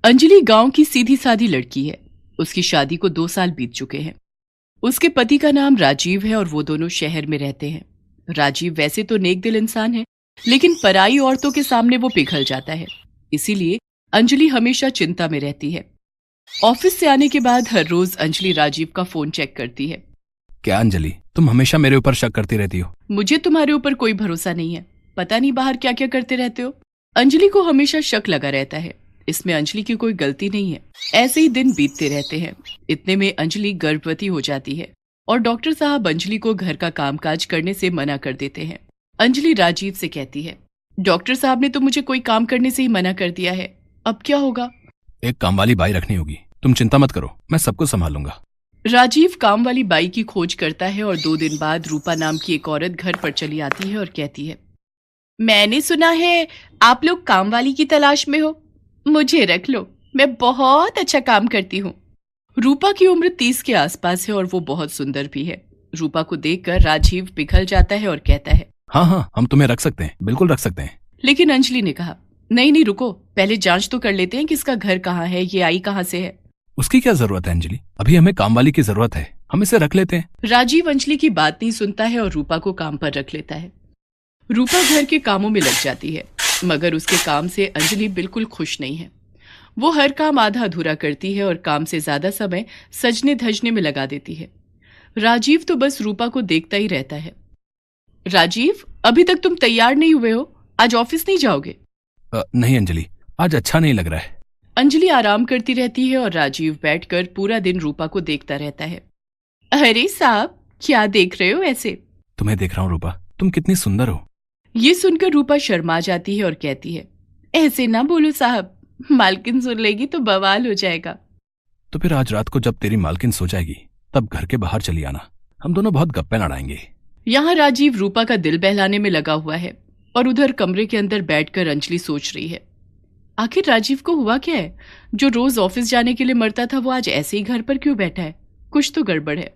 अंजलि गांव की सीधी सादी लड़की है। उसकी शादी को 2 साल बीत चुके हैं। उसके पति का नाम राजीव है और वो दोनों शहर में रहते हैं। राजीव वैसे तो नेक दिल इंसान है, लेकिन पराई औरतों के सामने वो पिघल जाता है। इसीलिए अंजलि हमेशा चिंता में रहती है। ऑफिस से आने के बाद हर रोज अंजलि राजीव का फोन चेक करती है। क्या अंजलि, तुम हमेशा मेरे ऊपर शक करती रहती हो? मुझे तुम्हारे ऊपर कोई भरोसा नहीं है। पता नहीं बाहर क्या क्या करते रहते हो। अंजलि को हमेशा शक लगा रहता है। इसमें अंजलि की कोई गलती नहीं है। ऐसे ही दिन बीतते रहते हैं। इतने में अंजलि गर्भवती हो जाती है और डॉक्टर साहब अंजलि को घर का कामकाज करने से मना कर देते हैं। अंजलि राजीव से कहती है, डॉक्टर साहब ने तो मुझे कोई काम करने से ही मना कर दिया है, अब क्या होगा? एक काम वाली बाई रखनी होगी। तुम चिंता मत करो, मैं सब कुछ संभालूंगा। राजीव काम वाली बाई की खोज करता है और 2 दिन बाद रूपा नाम की एक औरत घर पर चली आती है और कहती है, मैंने सुना है आप लोग काम वाली की तलाश में हो, मुझे रख लो, मैं बहुत अच्छा काम करती हूँ। रूपा की उम्र 30 के आसपास है और वो बहुत सुंदर भी है। रूपा को देखकर राजीव पिघल जाता है और कहता है, हाँ, हम तुम्हें रख सकते हैं, बिल्कुल रख सकते हैं। लेकिन अंजलि ने कहा, नहीं रुको, पहले जांच तो कर लेते हैं कि इसका घर कहाँ है, ये आई कहाँ से है। उसकी क्या जरूरत है अंजलि, अभी हमें काम वाली की जरूरत है, हम इसे रख लेते हैं। राजीव अंजलि की बात नहीं सुनता है और रूपा को काम पर रख लेता है। रूपा घर के कामों में लग जाती है, मगर उसके काम से अंजलि बिल्कुल खुश नहीं है। वो हर काम आधा अधूरा करती है और काम से ज्यादा समय सजने धजने में लगा देती है। राजीव तो बस रूपा को देखता ही रहता है। राजीव, अभी तक तुम तैयार नहीं हुए हो, आज ऑफिस नहीं जाओगे? नहीं अंजलि, आज अच्छा नहीं लग रहा है। अंजलि आराम करती रहती है और राजीव बैठकर पूरा दिन रूपा को देखता रहता है। अरे साहब, क्या देख रहे हो ऐसे? तुम्हें देख रहा हूँ रूपा, तुम कितनी सुंदर हो। ये सुनकर रूपा शर्मा जाती है और कहती है, ऐसे ना बोलो साहब, मालकिन सुन लेगी तो बवाल हो जाएगा। तो फिर आज रात को जब तेरी मालकिन सो जाएगी तब घर के बाहर चली आना, हम दोनों बहुत गप्पे लड़ाएंगे। यहाँ राजीव रूपा का दिल बहलाने में लगा हुआ है और उधर कमरे के अंदर बैठकर अंजलि सोच रही है, आखिर राजीव को हुआ क्या है? जो रोज ऑफिस जाने के लिए मरता था वो आज ऐसे ही घर पर क्यों बैठा है? कुछ तो गड़बड़ है।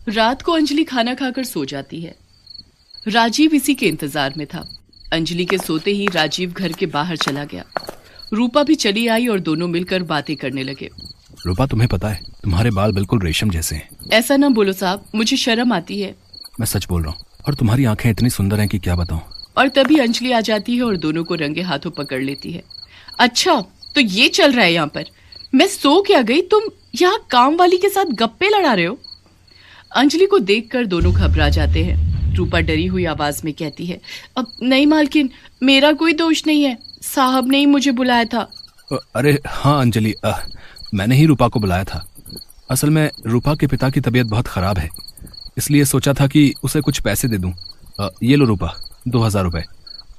रात को अंजलि खाना खाकर सो जाती है। राजीव इसी के इंतजार में था। अंजलि के सोते ही राजीव घर के बाहर चला गया। रूपा भी चली आई और दोनों मिलकर बातें करने लगे। रूपा, तुम्हें पता है तुम्हारे बाल बिल्कुल रेशम जैसे हैं। ऐसा ना बोलो साहब, मुझे शर्म आती है। मैं सच बोल रहा हूँ, और तुम्हारी आंखें इतनी सुंदर हैं कि क्या बताऊं। और तभी अंजलि आ जाती है और दोनों को रंगे हाथों पकड़ लेती है। अच्छा, तो ये चल रहा है यहाँ पर? मैं सो क्या गई, तुम यहाँ काम वाली के साथ गप्पे लड़ा रहे हो? अंजलि को देखकर दोनों घबरा जाते हैं। रूपा डरी हुई आवाज में कहती है, अब नहीं मालकिन, मेरा कोई दोष नहीं है, साहब ने ही मुझे बुलाया था। अरे हाँ अंजलि, मैंने ही रूपा को बुलाया था। असल में रूपा के पिता की तबीयत बहुत खराब है, इसलिए सोचा था कि उसे कुछ पैसे दे दूं। ये लो रूपा, 2000 रुपए,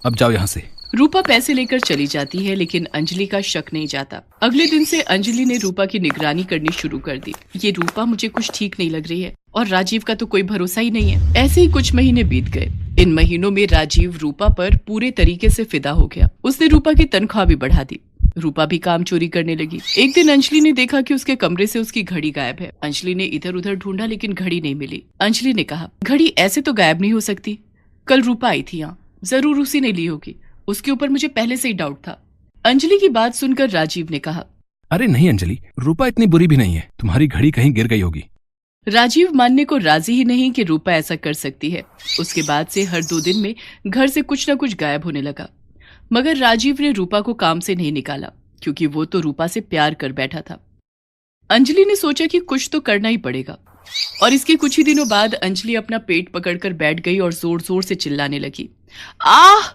अब जाओ यहाँ से। रूपा पैसे लेकर चली जाती है, लेकिन अंजलि का शक नहीं जाता। अगले दिन से अंजलि ने रूपा की निगरानी करनी शुरू कर दी। ये रूपा मुझे कुछ ठीक नहीं लग रही है और राजीव का तो कोई भरोसा ही नहीं है। ऐसे ही कुछ महीने बीत गए। इन महीनों में राजीव रूपा पर पूरे तरीके से फिदा हो गया। उसने रूपा की तनख्वाह भी बढ़ा दी। रूपा भी काम चोरी करने लगी। एक दिन अंजलि ने देखा कि उसके कमरे से उसकी घड़ी गायब है। अंजलि ने इधर उधर ढूंढा, लेकिन घड़ी नहीं मिली। अंजलि ने कहा, घड़ी ऐसे तो गायब नहीं हो सकती, कल रूपा आई थी यहाँ, जरूर उसी ने ली होगी, उसके ऊपर मुझे पहले से ही डाउट था। अंजलि की बात सुनकर राजीव ने कहा, अरे नहीं अंजलि, रूपा इतनी बुरी भी नहीं है, तुम्हारी घड़ी कहीं गिर गई होगी। राजीव मानने को राजी ही नहीं कि रूपा ऐसा कर सकती है। उसके बाद से हर 2 दिन में घर से कुछ न कुछ गायब होने लगा। मगर राजीव ने रूपा को काम से नहीं निकाला, क्योंकि वो तो रूपा से प्यार कर बैठा था। अंजलि ने सोचा कि कुछ तो करना ही पड़ेगा, और इसके कुछ ही दिनों बाद अंजलि अपना पेट पकड़कर बैठ गई और जोर जोर से चिल्लाने लगी, आह,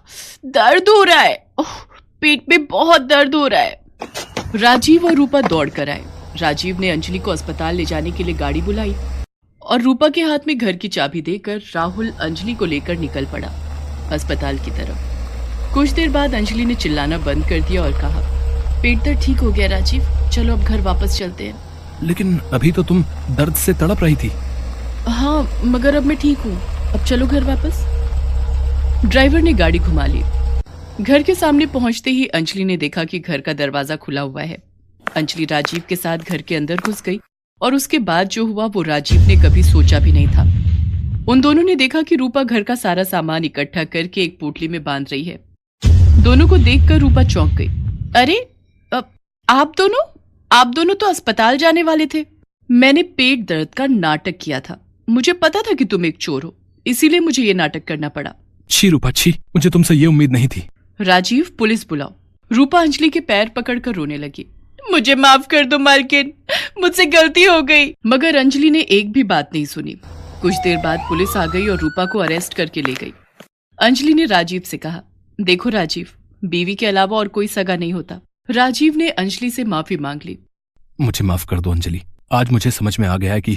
दर्द हो रहा है, पेट में बहुत दर्द हो रहा है। राजीव और रूपा दौड़ कर आए। राजीव ने अंजलि को अस्पताल ले जाने के लिए गाड़ी बुलाई और रूपा के हाथ में घर की चाबी देकर राहुल अंजलि को लेकर निकल पड़ा अस्पताल की तरफ। कुछ देर बाद अंजलि ने चिल्लाना बंद कर दिया और कहा, पेट दर्द ठीक हो गया राजीव, चलो अब घर वापस चलते हैं। लेकिन अभी तो तुम दर्द से तड़प रही थी। हाँ, मगर अब मैं ठीक हूँ, अब चलो घर वापस। ड्राइवर ने गाड़ी घुमा ली। घर के सामने पहुंचते ही अंजलि ने देखा कि घर का दरवाजा खुला हुआ है। अंजलि राजीव के साथ घर के अंदर घुस गई और उसके बाद जो हुआ वो राजीव ने कभी सोचा भी नहीं था। उन दोनों ने देखा कि रूपा घर का सारा सामान इकट्ठा करके एक पोटली में बांध रही है। दोनों को देखकर रूपा चौंक गई। अरे, आप दोनों तो अस्पताल जाने वाले थे। मैंने पेट दर्द का नाटक किया था। मुझे पता था कि तुम एक चोर हो, इसीलिए मुझे ये नाटक करना पड़ा। छी रूपा छी, मुझे तुमसे ये उम्मीद नहीं थी। राजीव, पुलिस बुलाओ। रूपा अंजलि के पैर पकड़कर रोने लगी। मुझे माफ कर दो मालकिन, मुझसे गलती हो गई। मगर अंजलि ने एक भी बात नहीं सुनी। कुछ देर बाद पुलिस आ गई और रूपा को अरेस्ट करके ले गई। अंजलि ने राजीव से कहा, देखो राजीव, बीवी के अलावा और कोई सगा नहीं होता। राजीव ने अंजलि से माफी मांग ली। मुझे माफ कर दो अंजलि, आज मुझे समझ में आ गया है कि